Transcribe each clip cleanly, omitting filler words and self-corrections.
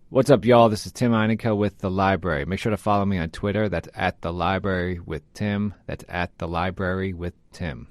What's up, y'all? This is Tim Einica with The Library. Make sure to follow me on Twitter. That's at The Library with Tim. That's at The Library with Tim.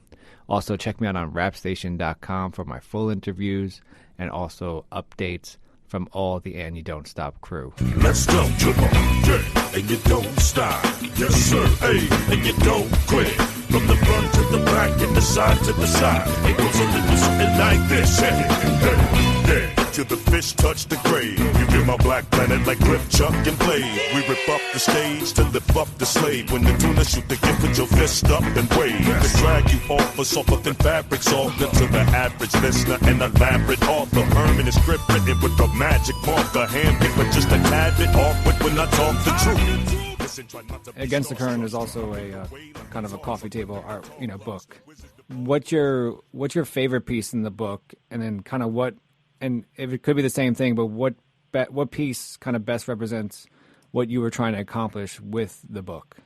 Also, check me out on rapstation.com for my full interviews and also updates from all the And You Don't Stop crew. Let's go to the and you don't stop. Yes, sir. Hey, and you don't quit. From the front to the back and the side to the side. It goes a little something like this. Hey, till the fish touch the grave. You get my black planet like Cliff, Chuck, and Blade. We rip up the stage to lift up the slave. When the tuna shoot the gift, put your fist up and wave. To drag you off of softer than fabrics, all good to the average listener. An elaborate author, Herman is script written with a magic marker. Handpicked, but just a tad bit awkward when I talk the truth. Against the Current is also a kind of a coffee table art, book. What's your favorite piece in the book, and then kind of what? And if it could be the same thing, but what piece kind of best represents what you were trying to accomplish with the book?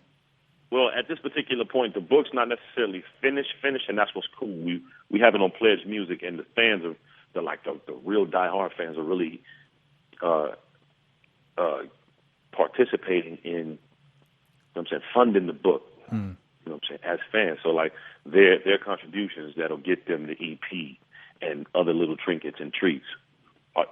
Well, at this particular point, the book's not necessarily finished, and that's what's cool. We have it on Pledge Music, and the fans are the real diehard fans are really participating in, funding the book. As fans. So like their contributions that'll get them the EP and other little trinkets and treats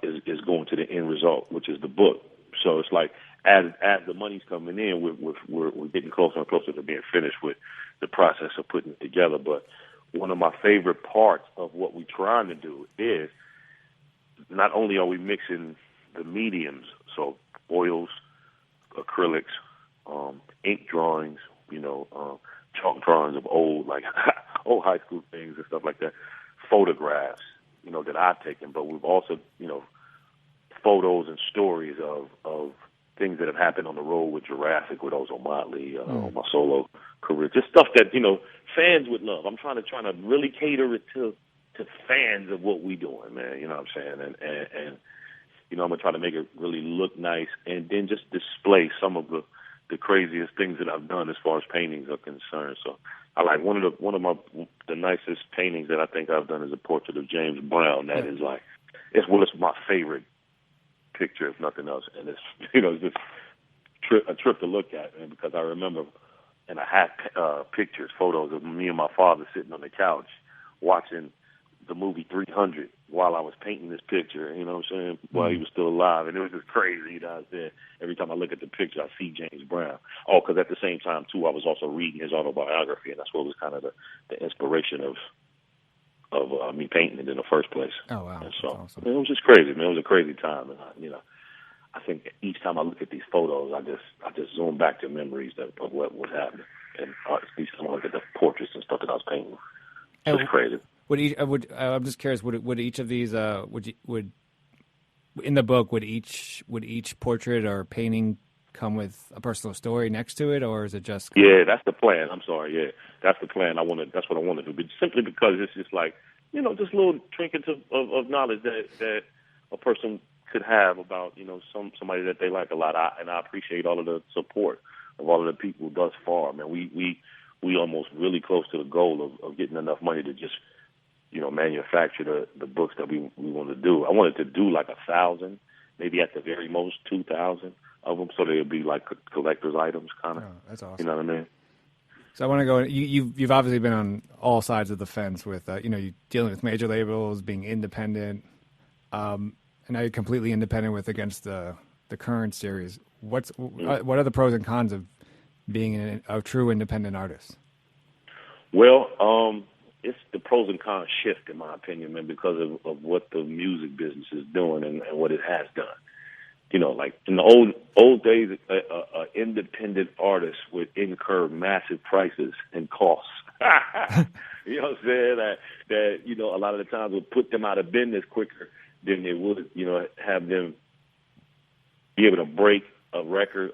is going to the end result, which is the book. So it's like as the money's coming in, we're getting closer and closer to being finished with the process of putting it together. But one of my favorite parts of what we're trying to do is not only are we mixing the mediums, so oils, acrylics, ink drawings, chalk drawings of old high school things and stuff like that, photographs, that I've taken, but we've also, photos and stories of things that have happened on the road with Jurassic, with Ozone Motley, on my solo career, just stuff that, fans would love. I'm trying to really cater it to fans of what we doing, man, you know what I'm saying? And I'm going to try to make it really look nice and then just display some of the craziest things that I've done as far as paintings are concerned. So I like one of the nicest paintings that I think I've done is a portrait of James Brown. That is it's my favorite picture, if nothing else. And it's it's just a trip to look at, man, because I remember, and I have pictures, photos of me and my father sitting on the couch watching the movie 300 while I was painting this picture, while he was still alive. And it was just crazy, I was there. Every time I look at the picture, I see James Brown. Oh, because at the same time, too, I was also reading his autobiography, and that's what was kind of the inspiration of me painting it in the first place. Oh, wow. And so awesome. it was just crazy, man. It was a crazy time. And, I think each time I look at these photos, I just zoom back to memories of what was happening. And each time I look at the portraits and stuff that I was painting, it's just crazy. I'm just curious. Would each of these would in the book would each portrait or painting come with a personal story next to it, or is it just? Yeah, that's the plan. I'm sorry. Yeah, that's the plan. That's what I want to do. But simply because it's just like just little trinkets of knowledge that a person could have about somebody that they like a lot. And I appreciate all of the support of all of the people thus far. Man, we almost really close to the goal of getting enough money to just manufacture the books that we want to do. I wanted to do like 1,000, maybe at the very most 2,000 of them, so they would be like collector's items, kind of. Oh, that's awesome. You know what I mean? So I want to go. You've obviously been on all sides of the fence with you dealing with major labels, being independent, and now you're completely independent with Against the Current series. What are the pros and cons of being a true independent artist? Well, it's the pros and cons shift, in my opinion, man, because of what the music business is doing and what it has done. Like in the old days, an independent artist would incur massive prices and costs. You know what I'm saying? That a lot of the times would put them out of business quicker than they would, have them be able to break a record,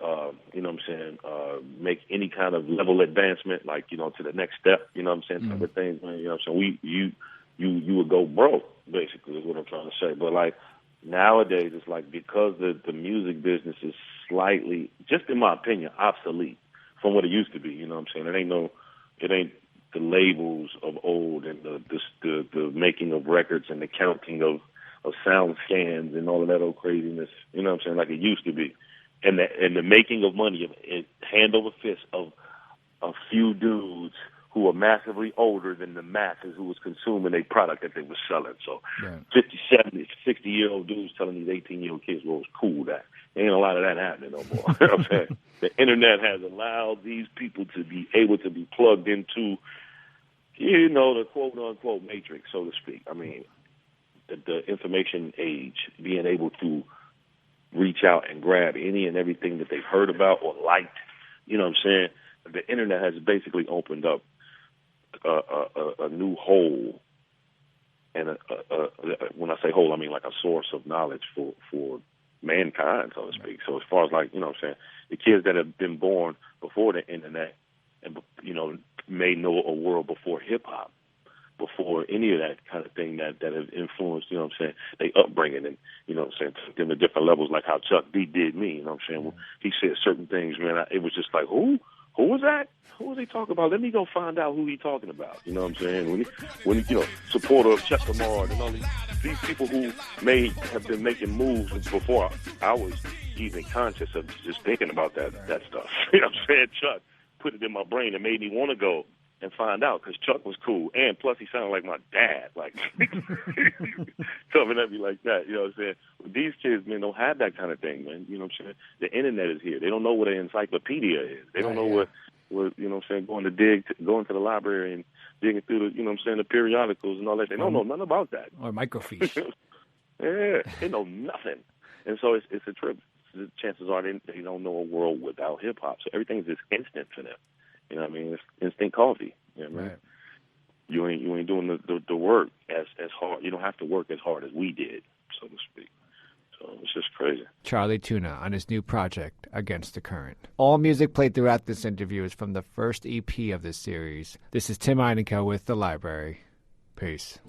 make any kind of level advancement, like, to the next step, type of things, man, so you would go broke, basically, is what I'm trying to say. But, like, nowadays, it's like, because the music business is slightly, just in my opinion, obsolete from what it used to be, it ain't the labels of old and the making of records and the counting of sound scans and all of that old craziness. You know what I'm saying? Like it used to be, and the making of money, hand over fist of a few dudes who are massively older than the masses who was consuming a product that they were selling. So 50, 70, 60-year-old dudes telling these 18-year-old kids what was cool. That ain't a lot of that happening no more. You know what I'm saying? The internet has allowed these people to be able to be plugged into, you know, the quote-unquote matrix, so to speak. I mean, the information age, being able to reach out and grab any and everything that they've heard about or liked, you know what I'm saying? The internet has basically opened up a new hole, and when I say hole, I mean like a source of knowledge for mankind, so to speak. So as far as like, you know what I'm saying, the kids that have been born before the internet and, you know, may know a world before hip-hop, before any of that kind of thing that have influenced, you know what I'm saying, they upbringing and, you know what I'm saying, took them to different levels, like how Chuck D did me, you know what I'm saying? Well, he said certain things, man, it was just like, who was that? Who was he talking about? Let me go find out who he talking about. You know what I'm saying? When he, you know, supporter of Chuck Lamar and all these people who may have been making moves before I was even conscious of just thinking about that stuff. You know what I'm saying? Chuck put it in my brain and made me want to go and find out because Chuck was cool. And plus he sounded like my dad, like coming at me like that. You know what I'm saying? These kids, man, don't have that kind of thing, man. You know what I'm saying? The internet is here. They don't know what an encyclopedia is. They don't know what, you know what I'm saying, going to the library and digging through the, you know what I'm saying, the periodicals and all that. They don't know nothing about that. Or microfiche. Yeah, they know nothing. And so it's a trip. The chances are they don't know a world without hip-hop. So everything's just instant for them. You know what I mean? It's instant coffee. You know what I mean? Right. You ain't doing the work as hard. You don't have to work as hard as we did, so to speak. So it's just crazy. Chali 2na on his new project, Against the Current. All music played throughout this interview is from the first EP of this series. This is Tim Einenkel with The Library. Peace.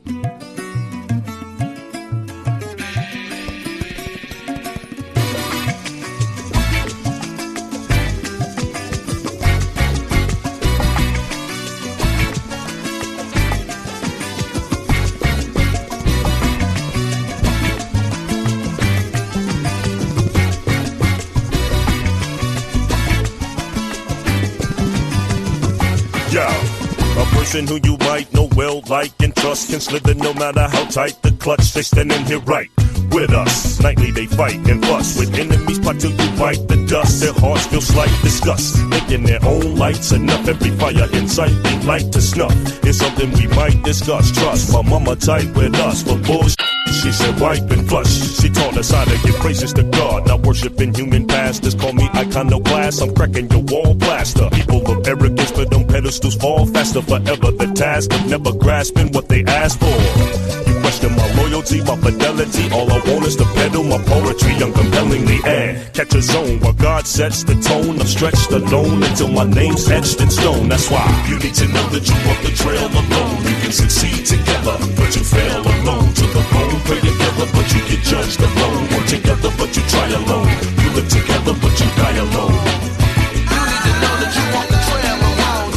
Who you might know well, like, and trust can slither no matter how tight the clutch. They standing here right with us. Nightly they fight and fuss with enemies, plot till you bite the dust. Their hearts feel slight disgust, making their own lights enough. Every fire in sight they like to snuff. It's something we might discuss. Trust my mama tight with us for bullshit. She said wipe and flush. She taught us how to give praises to God, not worshiping human pastors. Call me iconoclast, I'm cracking your wall blaster. People of arrogance but on pedestals fall faster. Forever the task of never grasping what they ask for. You question my loyalty, my fidelity. All I want is to peddle my poetry uncompellingly and catch a zone where God sets the tone. I'm stretched alone until my name's etched in stone. That's why you need to know that you walk the trail alone. You can succeed together, but you fail alone to the bone. Pray together, but you get judged alone. Work together, but you try alone. You live together, but you die alone. You need to know that you walk the trail alone.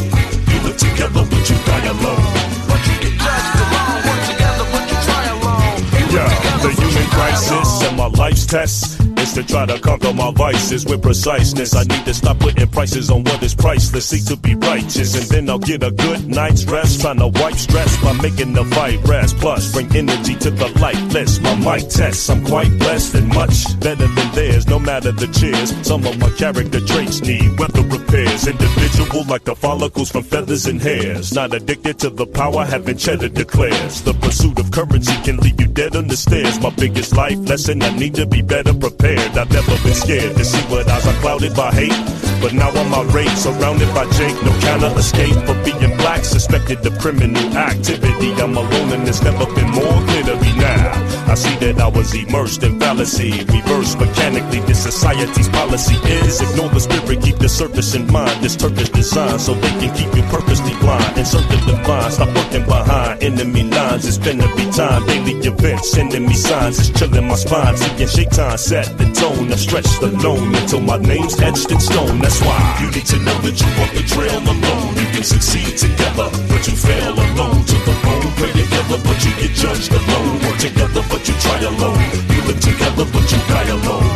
You live together, but you die alone. But you get judged alone. Work together, but you try alone. Yeah, the human crisis and my life's test is to try to conquer my vices with preciseness. I need to stop putting prices on what is priceless. Seek to be righteous, and then I'll get a good night's rest. Trying to wipe stress by making the fight rest. Plus, bring energy to the lightless. My mic tests, I'm quite blessed and much better than theirs. No matter the cheers, some of my character traits need weather repairs. Individual like the follicles from feathers and hairs. Not addicted to the power, having cheddar declares. The pursuit of currency can leave you dead on the stairs. My biggest life lesson, I need to be better prepared. I've never been scared to see what eyes are clouded by hate, but now I'm outraged, surrounded by Jake. No counter escape for being black, suspected of criminal activity. I'm alone and it's never been more clear to me now. I see that I was immersed in fallacy, reversed mechanically. This society's policy is ignore the spirit, keep the surface in mind. This Turkish design so they can keep you purposely blind. Insert the divine, stop working behind enemy lines. It's finna be time, daily events, enemy signs. It's chilling my spine, seeking shake time, set the tone. I stretch the loan until my name's etched in stone. That's why you need to know that you walk the trail alone. You can succeed together, but you fail alone to the bone. Pray together, but you get judged alone. Work together, but but you try alone. You live together, but you die alone.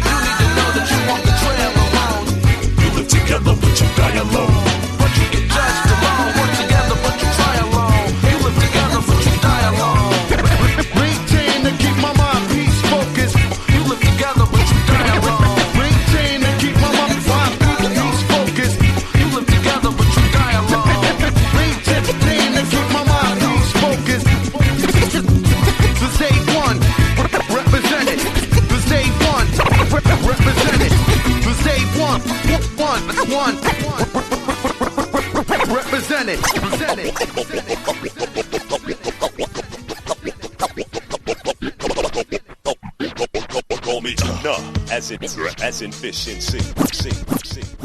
You need to know that you walk the trail alone. You live together, but you die alone. But you get judged alone. Work together, but you try alone. You live together, but you die alone. Maintain to keep my mind peace focused. You live together, but you die alone. Maintain to keep my mind peace focused. You live together, but you die alone. Maintain to keep my mind peace focused. Since day one, represented. Since day one, represented. Since day one, represented. Call me Tuna, as in fish in sea.